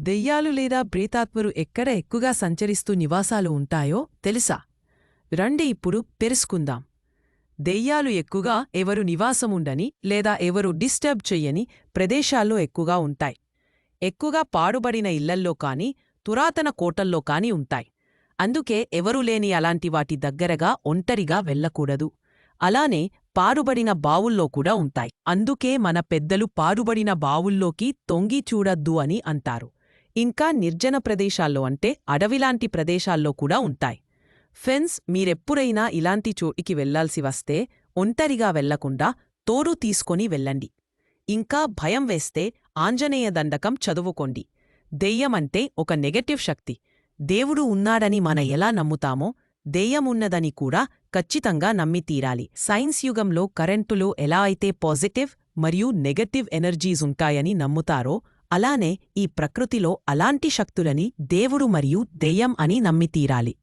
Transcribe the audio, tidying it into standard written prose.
దెయ్యాలు లేదా ప్రేతాత్మలు ఎక్కడ ఎక్కువగా సంచరిస్తూ నివాసాలు ఉంటాయో తెలుసా? రండి ఇప్పుడు తెలుసుకుందాం. దెయ్యాలు ఎక్కువగా ఎవరు నివాసముండని లేదా ఎవరు డిస్టర్బ్ చెయ్యని ప్రదేశాల్లో ఎక్కువగా ఉంటాయి. ఎక్కువగా పాడుబడిన ఇళ్లల్లో కాని పురాతన కోటల్లో కాని ఉంటాయి. అందుకే ఎవరూ లేని అలాంటి వాటి దగ్గరగా ఒంటరిగా వెళ్ళకూడదు. అలానే పారుబడిన బావుల్లో కూడా ఉంటాయి. అందుకే మన పెద్దలు పారుబడిన బావుల్లోకి తొంగి చూడద్దు అని అంటారు. ఇంకా నిర్జన ప్రదేశాల్లో అంటే అడవిలాంటి ప్రదేశాల్లో కూడా ఉంటాయి. ఫ్రెండ్స్, మీరెప్పుడైనా ఇలాంటి చోటికి వెళ్లాల్సి వస్తే ఒంటరిగా వెళ్లకుండా తోడు తీసుకొని వెళ్ళండి. ఇంకా భయం వేస్తే ఆంజనేయ దండకం చదువుకోండి. దెయ్యమంటే ఒక నెగటివ్ శక్తి. దేవుడు ఉన్నాడని మన ఎలా నమ్ముతామో దెయ్యమున్నదని కూడా ఖచ్చితంగా నమ్మి తీరాలి. సైన్స్ యుగంలో కరెంటులో ఎలా అయితే పాజిటివ్ మరియు నెగటివ్ ఎనర్జీస్ ఉంటాయని నమ్ముతారో అలానే ఈ ప్రకృతిలో అలాంటి శక్తులని దేవుడు మరియు దెయ్యం అని నమ్మి తీరాలి.